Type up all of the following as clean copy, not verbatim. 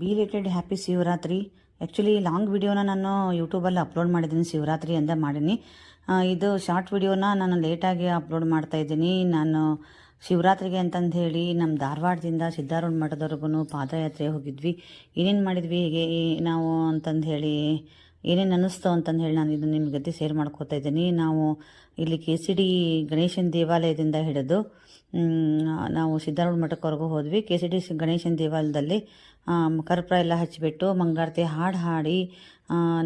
Belated happy Shivaratri. Actually long ವಿಡಿಯೋನ ನಾನು ಯೂಟ್ಯೂಬಲ್ಲಿ ಅಪ್ಲೋಡ್ ಮಾಡಿದ್ದೀನಿ, ಶಿವರಾತ್ರಿ ಅಂತ ಮಾಡೀನಿ. ಇದು ಶಾರ್ಟ್ ವಿಡಿಯೋನ ನಾನು ಲೇಟಾಗಿ ಅಪ್ಲೋಡ್ ಮಾಡ್ತಾ ಇದ್ದೀನಿ. ನಾನು ಶಿವರಾತ್ರಿಗೆ ಅಂತಂದು ಹೇಳಿ ನಮ್ಮ ಧಾರವಾಡದಿಂದ ಸಿದ್ಧಾರೂಢ ಮಠದವರೆಗೂ ಪಾದಯಾತ್ರೆ ಹೋಗಿದ್ವಿ. ಏನೇನು ಮಾಡಿದ್ವಿ ಹೇಗೆ ನಾವು ಅಂತಂದು ಹೇಳಿ ಏನೇನು ಅನ್ನಿಸ್ತು ಅಂತಂದು ಹೇಳಿ ನಾನು ಇದನ್ನು ನಿಮ್ಮ ಜೊತೆ ಶೇರ್ ಮಾಡ್ಕೋತಾ ಇದ್ದೀನಿ. ನಾವು ಇಲ್ಲಿ KCD ಗಣೇಶನ ದೇವಾಲಯದಿಂದ ಹಿಡಿದು ನಾವು ಸಿದ್ಧಾರೂಢ ಮಠಕ್ಕವರೆಗೂ ಹೋದ್ವಿ. KCD ಗಣೇಶನ ದೇವಾಲಯದಲ್ಲಿ ಕರ್ಪೂರ ಎಲ್ಲ ಹಚ್ಚಿಬಿಟ್ಟು ಮಂಗಳಾರತಿ ಹಾಡು ಹಾಡಿ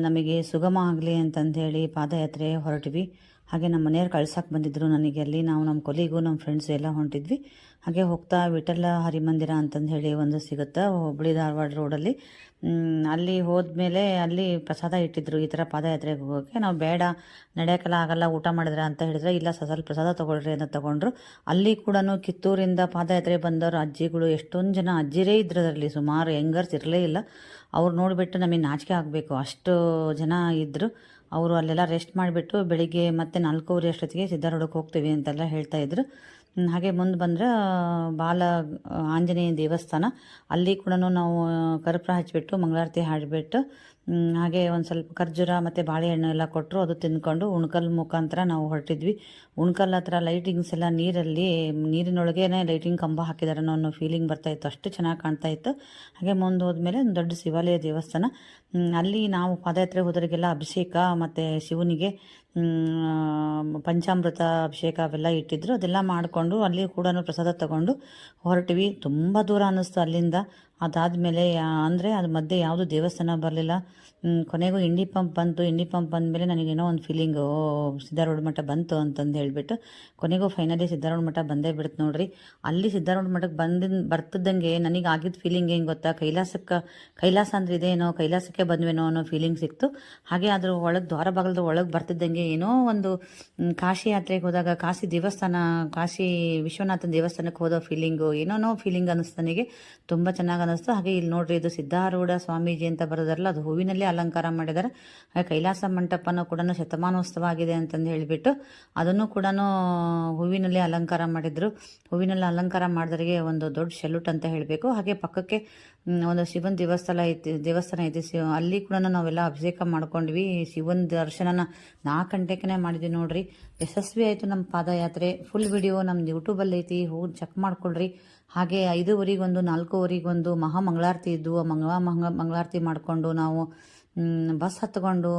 ನಮಗೆ ಸುಗಮ ಆಗಲಿ ಅಂತಂದೇಳಿ ಪಾದಯಾತ್ರೆ ಹೊರಟ್ವಿ. ಹಾಗೆ ನಮ್ಮ ಮನೆಯವ್ರು ಕಳ್ಸಕ್ಕೆ ಬಂದಿದ್ದರು ನನಗೆ. ಅಲ್ಲಿ ನಾವು ನಮ್ಮ ಕೊಲಿಗೂ ನಮ್ಮ ಫ್ರೆಂಡ್ಸು ಎಲ್ಲ ಹೊಂಟಿದ್ವಿ. ಹಾಗೆ ಹೋಗ್ತಾ ವಿಠಲ ಹರಿಮಂದಿರ ಅಂತಂದು ಹೇಳಿ ಒಂದು ಸಿಗುತ್ತೆ ಹುಬ್ಬಳ್ಳಿ ಧಾರವಾಡ ರೋಡಲ್ಲಿ. ಅಲ್ಲಿ ಹೋದ್ಮೇಲೆ ಅಲ್ಲಿ ಪ್ರಸಾದ ಇಟ್ಟಿದ್ರು ಈ ಥರ ಪಾದಯಾತ್ರೆಗೆ ಹೋಗೋಕ್ಕೆ. ನಾವು ಬೇಡ, ನಡೆಯೋಕ್ಕೆಲ್ಲ ಆಗಲ್ಲ, ಊಟ ಮಾಡಿದ್ರೆ ಅಂತ ಹೇಳಿದ್ರೆ, ಇಲ್ಲ ಸ್ವಲ್ಪ ಪ್ರಸಾದ ತೊಗೊಳ್ರಿ ಅಂತ ತೊಗೊಂಡ್ರು. ಅಲ್ಲಿ ಕೂಡ ಕಿತ್ತೂರಿಂದ ಪಾದಯಾತ್ರೆ ಬಂದವರು ಅಜ್ಜಿಗಳು, ಎಷ್ಟೊಂದು ಜನ ಅಜ್ಜಿರೇ ಇದ್ರು ಅದರಲ್ಲಿ, ಸುಮಾರು ಯಂಗರ್ಸ್ ಇರಲೇ ಇಲ್ಲ. ಅವ್ರು ನೋಡಿಬಿಟ್ಟು ನಮಗೆ ನಾಚಿಕೆ ಆಗಬೇಕು, ಅಷ್ಟು ಜನ ಇದ್ದರು. ಅವರು ಅಲ್ಲೆಲ್ಲ ರೆಸ್ಟ್ ಮಾಡಿಬಿಟ್ಟು ಬೆಳಿಗ್ಗೆ ಮತ್ತೆ 4:15 ಅಷ್ಟೊತ್ತಿಗೆ ಸಿದ್ಧಾರೂಢಕ್ಕೆ ಹೋಗ್ತೀವಿ ಅಂತೆಲ್ಲ ಹೇಳ್ತಾಯಿದ್ರು. ಹಾಗೆ ಮುಂದೆ ಬಂದರೆ ಬಾಲ ಆಂಜನೇಯ ದೇವಸ್ಥಾನ, ಅಲ್ಲಿ ಕೂಡ ನಾವು ಕರ್ಪೂರ ಹಚ್ಚಿಬಿಟ್ಟು ಮಂಗಳಾರತಿ ಹಾಡಿಬಿಟ್ಟು ಹಾಗೆ ಒಂದು ಸ್ವಲ್ಪ ಖರ್ಜೂರ ಮತ್ತು ಬಾಳೆಹಣ್ಣು ಎಲ್ಲ ಕೊಟ್ಟರು. ಅದು ತಿಂದ್ಕೊಂಡು ಉಣ್ಕಲ್ ಮುಖಾಂತರ ನಾವು ಹೊರಟಿದ್ವಿ. ಉಣ್ಕಲ್ ಹತ್ರ ಲೈಟಿಂಗ್ಸ್ ಎಲ್ಲ ನೀರಿನೊಳಗೇ ಲೈಟಿಂಗ್ ಕಂಬ ಹಾಕಿದಾರೆ ಅನ್ನೋ ಫೀಲಿಂಗ್ ಬರ್ತಾಯಿತ್ತು, ಅಷ್ಟು ಚೆನ್ನಾಗಿ ಕಾಣ್ತಾ ಇತ್ತು. ಹಾಗೆ ಮುಂದೆ ಹೋದ್ಮೇಲೆ ಒಂದು ದೊಡ್ಡ ಶಿವಾಲಯ ದೇವಸ್ಥಾನ, ಅಲ್ಲಿ ನಾವು ಪಾದಯಾತ್ರೆ ಹೋದರಿಗೆಲ್ಲ ಅಭಿಷೇಕ ಮತ್ತು ಶಿವನಿಗೆ ಪಂಚಾಮೃತ ಅಭಿಷೇಕ ಅವೆಲ್ಲ ಇಟ್ಟಿದ್ರು. ಅದೆಲ್ಲ ಮಾಡಿಕೊಂಡು ಅಲ್ಲಿ ಕೂಡ ಪ್ರಸಾದ ತಗೊಂಡು ಹೊರಟಿವಿ. ತುಂಬ ದೂರ ಅನ್ನಿಸ್ತು ಅಲ್ಲಿಂದ. ಅದಾದಮೇಲೆ ಅಂದರೆ ಅದು ಮಧ್ಯೆ ಯಾವುದು ದೇವಸ್ಥಾನ ಬರಲಿಲ್ಲ. ಕೊನೆಗೂ ಇಂಡಿ ಪಂಪ್ ಬಂತು. ಇಂಡಿ ಪಂಪ್ ಬಂದಮೇಲೆ ನನಗೇನೋ ಒಂದು ಫೀಲಿಂಗು, ಸಿದ್ಧಾರೂಢ ಮಠ ಬಂತು ಅಂತಂದು ಹೇಳಿಬಿಟ್ಟು ಕೊನೆಗೂ ಫೈನಲಿ ಸಿದ್ಧಾರೂಢ ಮಠ ಬಂದೇ ಬಿಡ್ತು ನೋಡ್ರಿ. ಅಲ್ಲಿ ಸಿದ್ಧಾರೂಢ ಮಠಕ್ಕೆ ಬರ್ತಿದ್ದಂಗೆ ನನಗೆ ಆಗಿದ್ದ ಫೀಲಿಂಗ್ ಏನು ಗೊತ್ತಾ, ಕೈಲಾಸ ಅಂದ್ರೆ ಇದೇನೋ, ಕೈಲಾಸಕ್ಕೆ ಬಂದ್ವೇನೋ ಅನ್ನೋ ಫೀಲಿಂಗ್ ಸಿಕ್ತು. ಹಾಗೆ ಅದ್ರ ಒಳಗೆ ದ್ವಾರ ಬಾಗಿಲದ ಒಳಗೆ ಬರ್ತಿದ್ದಂಗೆ ಏನೋ ಒಂದು ಕಾಶಿ ಯಾತ್ರೆಗೆ ಹೋದಾಗ ಕಾಶಿ ವಿಶ್ವನಾಥನ ದೇವಸ್ಥಾನಕ್ಕೆ ಹೋದೋ ಫೀಲಿಂಗು, ಏನೋ ಫೀಲಿಂಗ್ ಅನ್ನಿಸ್ತು ನನಗೆ. ತುಂಬ ಚೆನ್ನಾಗಿ ಅನ್ನಿಸ್ತು. ಹಾಗೆ ಇಲ್ಲಿ ನೋಡ್ರಿ, ಇದು ಸಿದ್ಧಾರೂಢ ಸ್ವಾಮೀಜಿ ಅಂತ ಬರೋದಾರಲ್ಲ, ಅದು ಹೂವಿನಲ್ಲಿ ಅಲಂಕಾರ ಮಾಡಿದ್ದಾರೆ. ಹಾಗೆ ಕೈಲಾಸ ಮಂಟಪನೂ ಕೂಡ ಶತಮಾನೋತ್ಸವ ಆಗಿದೆ ಅಂತಂದು ಹೇಳಿಬಿಟ್ಟು ಅದನ್ನು ಕೂಡ ಹೂವಿನಲ್ಲಿ ಅಲಂಕಾರ ಮಾಡಿದ್ರು. ಹೂವಿನಲ್ಲಿ ಅಲಂಕಾರ ಮಾಡಿದವರಿಗೆ ಒಂದು ದೊಡ್ಡ ಸೆಲ್ಯೂಟ್ ಅಂತ ಹೇಳಬೇಕು. ಹಾಗೆ ಪಕ್ಕಕ್ಕೆ ಒಂದು ಶಿವನ ದೇವಸ್ಥಾನ ಐತಿ. ಅಲ್ಲಿ ಕೂಡ ನಾವೆಲ್ಲ ಅಭಿಷೇಕ ಮಾಡ್ಕೊಂಡ್ವಿ. ಶಿವನ ದರ್ಶನನ 4 ಗಂಟೆಗೆ ಮಾಡಿದ್ವಿ ನೋಡ್ರಿ. ಯಶಸ್ವಿ ಆಯಿತು ನಮ್ಮ ಪಾದಯಾತ್ರೆ. ಫುಲ್ ವಿಡಿಯೋ ನಮ್ದು ಯೂಟ್ಯೂಬಲ್ಲಿ ಐತಿ, ಹೋಗಿ ಚೆಕ್ ಮಾಡ್ಕೊಳ್ರಿ. ಹಾಗೆ 5:15 4:15 ಮಹಾ ಮಂಗಳಾರತಿ ಇದ್ದು. ಮಂಗಳಾರತಿ ಮಾಡಿಕೊಂಡು ನಾವು ಬಸ್ ಹತ್ಕೊಂಡು